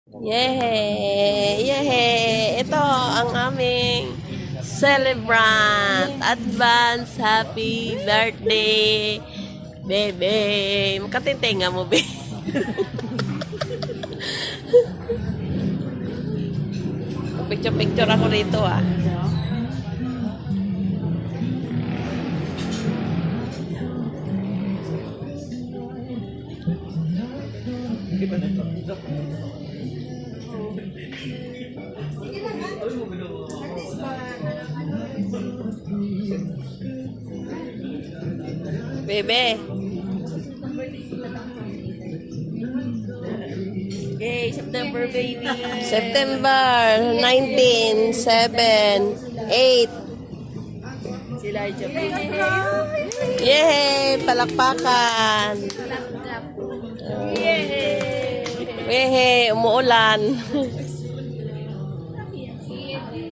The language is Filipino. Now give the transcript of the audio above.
Yehey! Yehey! Ito ang aming celebrant. Advance happy birthday, bebe. Makatintinga mo, be. Picture-picture ako rito, ah. Bebe. Yay, September baby. September 19, 7, 8. Sila Japan. Yehey! Palakpakan. Yay! Yehey! Umuulan.